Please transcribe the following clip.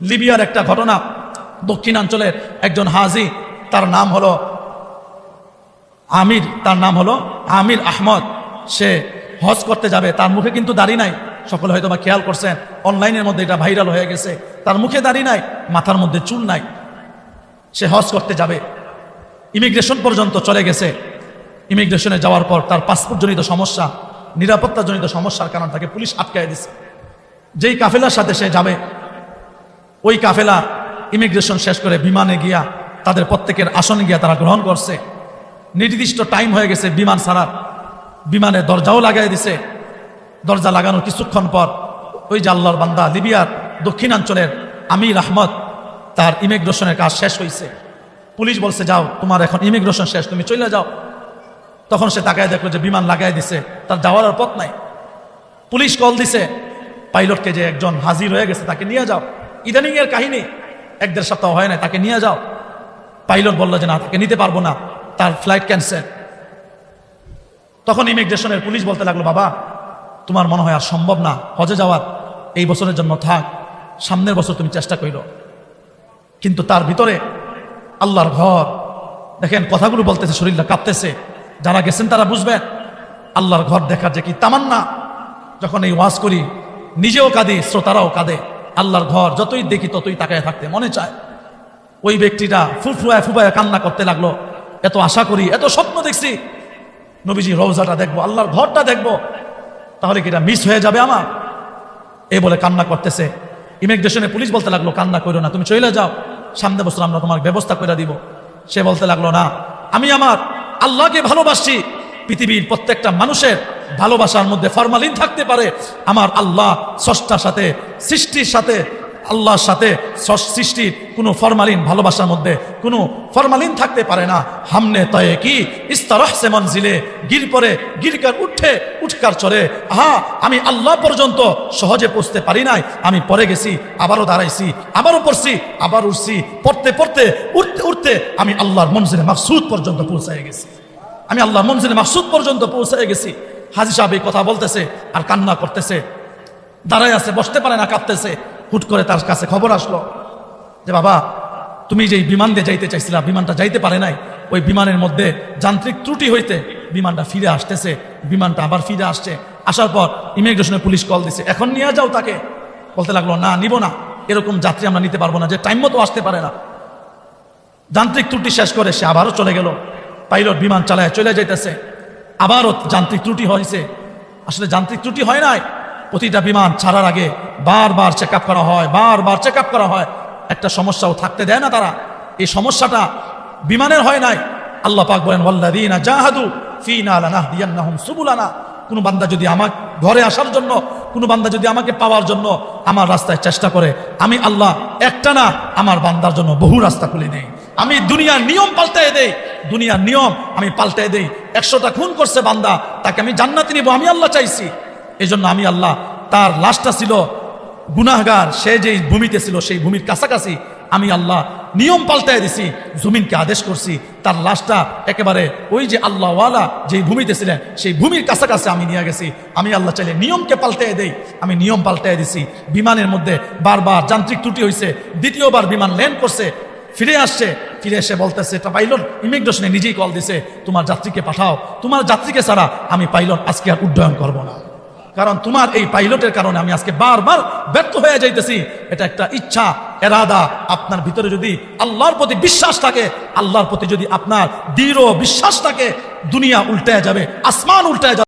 লিবিয়ার একটা ঘটনা, দক্ষিণাঞ্চলের একজন হাজি, তার নাম হলো আমির আহমদ। সে হজ করতে যাবে, তার মুখে কিন্তু দাড়ি নাই। সকলে হয়তো বা খেয়াল করছেন, অনলাইনের মধ্যে এটা ভাইরাল হয়ে গেছে। তার মুখে দাড়ি নাই, মাথার মধ্যে চুল নাই। সে হজ করতে যাবে, ইমিগ্রেশন পর্যন্ত চলে গেছে। ইমিগ্রেশনে যাওয়ার পর তার পাসপোর্টজনিত সমস্যা, নিরাপত্তাজনিত সমস্যার কারণে তাকে পুলিশ আটকায় দিছে। যেই কাফেলার সাথে সে যাবে, ওই কাফেলা ইমিগ্রেশন শেষ করে বিমানে গিয়া তাদের প্রত্যেকের আসনে গিয়া তারা গ্রহণ করছে। নির্দিষ্ট টাইম হয়ে গেছে বিমান ছাড়ার, বিমানে দরজাও লাগাই দিছে। দরজা লাগানোর কিছুক্ষণ পর ওই যে আল্লাহর বান্দা লিবিয়ার দক্ষিণাঞ্চলের আমির আহমদ, তার ইমিগ্রেশনের কাজ শেষ হয়েছে। পুলিশ বলছে যাও, তোমার এখন ইমিগ্রেশন শেষ, তুমি চলে যাও। তখন সে তাকায় দেখলো যে বিমান লাগাই দিছে, তার যাওয়ার আর পথ নাই। পুলিশ কল দিছে পাইলটকে যে একজন হাজির হয়ে গেছে, তাকে নিয়ে যাও। ইদানিং এর কাহিনী, 1-1.5 সপ্তাহ হয় না, তাকে নিয়ে যাও। পাইলট বলল যে না, তাকে নিতে পারবো না, তার ফ্লাইট ক্যান্সেল। তখন ইমিগ্রেশনের পুলিশ বলতে লাগলো, বাবা তোমার মনে হয় আর সম্ভব না হজে যাওয়ার, এই বছরের জন্য থাক, সামনের বছর তুমি চেষ্টা করো। কিন্তু তার ভিতরে আল্লাহর ঘর, দেখেন কথাগুলো বলতেছে, শরীরটা কাঁপতেছে। যারা গেছেন তারা বুঝবেন আল্লাহর ঘর দেখার যে কি তামান্না। যখন এই ওয়াজ করি নিজেও কাঁদি, শ্রোতারাও কাঁদে। আল্লাহর ঘর যতই দেখি ততই তাকায় থাকতে মনে চায়। ওই ব্যক্তিটা ফুফুয়ায় ফুফায় কান্না করতে লাগলো, এত আশা করি, এত স্বপ্ন দেখছি, নবীজি রওজাটা দেখবো, আল্লাহর ঘরটা দেখবো, তাহলে কি এটা মিস হয়ে যাবে আমার? এই বলে কান্না করতেছে। ইমিগ্রেশনে পুলিশ বলতে লাগলো, কান্না করো না, তুমি চলে যাও, সামনে বছর আমরা তোমার ব্যবস্থা করে দিব। সে বলতে লাগলো, না, আমি আমার আল্লাহকে ভালোবাসি। পৃথিবীর প্রত্যেকটা মানুষের ভালোবাসার মধ্যে ফরমালিন থাকতে পারে, আমার আল্লাহ স্রষ্টার সাথে, সৃষ্টির সাথে, আল্লাহর সাথে সৃষ্টির কোনো ফরমালিন, ভালোবাসার মধ্যে কোনো ফরমালিন থাকতে পারে না। হামনে তয়ে কি ইস্তারাহ সে মঞ্জিলে, গির পরে গিরকার উঠকার চরে। আমি আল্লাহ পর্যন্ত সহজে পৌঁছতে পারি নাই, আমি পরে গেছি, আবারও দাঁড়াইছি, আবারও পড়ছি, আবার উঠছি, পড়তে পড়তে উঠতে উঠতে আমি আল্লাহর মঞ্জিলে মাকসুদ পর্যন্ত পৌঁছায় গেছি। আমি আল্লাহর মঞ্জিলে মাকসুদ পর্যন্ত পৌঁছায় গেছি। হাজী সাহেব এই কথা বলতেছে আর কান্না করতেছে, দাঁড়ায় আছে, বসতে পারে না, কাঁপতেছে। হুট করে তার কাছে খবর আসলো যে বাবা, তুমি যেই বিমান দিয়ে যাইতে চাইছিলা, বিমানটা যাইতে পারে নাই। ওই বিমানের মধ্যে যান্ত্রিক ত্রুটি হইতে বিমানটা ফিরে আসতেছে। বিমানটা আবার ফিরে আসছে। আসার পর ইমিগ্রেশনের পুলিশ কল দিছে, এখন নিয়ে যাও তাকে। বলতে লাগলো, না, নিব না, এরকম যাত্রী আমরা নিতে পারবো না, যে টাইম মতো আসতে পারে না। যান্ত্রিক ত্রুটি শেষ করে সে আবারও চলে গেল। পাইলট বিমান চালায় চলে যাইতেছে, আবারও যান্ত্রিক ত্রুটি হয়েছে। আসলে যান্ত্রিক ত্রুটি হয় নাই, প্রতিটা বিমান ছাড়ার আগে বারবার চেক আপ করা হয়, বারবার চেক আপ করা হয়। একটা সমস্যাও থাকতে দেয় না তারা। এই সমস্যাটা বিমানের হয় নাই। আল্লাহ পাক বলেন, ওয়াল্লাযীনা জাহাদু ফীনা লানাহদিয়ান্নাহুম সুবুলানা। কোনো বান্দা যদি আমার ঘরে আসার জন্য, কোনো বান্দা যদি আমাকে পাওয়ার জন্য আমার রাস্তায় চেষ্টা করে, আমি আল্লাহ একটা না, আমার বান্দার জন্য বহু রাস্তা খুলে দেই। আমি দুনিয়ার নিয়ম পাল্টায় দেই, দুনিয়ার নিয়ম আমি পাল্টায় দেই। 100টা খুন করছে বান্দা, তাকে আমি জান্নাতে নিব, আমি আল্লাহ চাইছি। এই জন্য আমি আল্লাহ, তার লাশটা ছিল গুনাহগার, সে যেই ভূমিতে ছিল সেই ভূমির কাছাকাছি, আমি আল্লাহ নিয়ম পাল্টায় দিছি, জমিনকে আদেশ করছি তার লাশটা একেবারে ওই যে আল্লাহওয়ালা যেই ভূমিতে ছিলেন সেই ভূমির কাছাকাছি আমি নিয়ে গেছি। আমি আল্লাহ চাইলে নিয়মকে পাল্টায় দেই, আমি নিয়ম পাল্টায় দিছি। বিমানের মধ্যে বারবার যান্ত্রিক ত্রুটি হয়েছে, দ্বিতীয়বার বিমান ল্যান্ড করছে, ফিরে আসছে। ফিরে এসে বলতেছে, এটা পাইলট ইমিগ্রেশনে নিজেই কল দিছে, তোমার যাত্রীকে পাঠাও, তোমার যাত্রীকে ছাড়া আমি পাইলট আজকে আর উড্ডয়ন করব না, কারণ তোমার এই পাইলটের কারণে আমি আজকে বারবার ব্যর্থ হয়ে যাইতেছি। এটা একটা ইচ্ছা, এরাদা। আপনার ভিতরে যদি আল্লাহর প্রতি বিশ্বাস থাকে, আল্লাহর প্রতি যদি আপনার দৃঢ় বিশ্বাস থাকে, দুনিয়া উল্টায় যাবে, আসমান উল্টায় যাবে।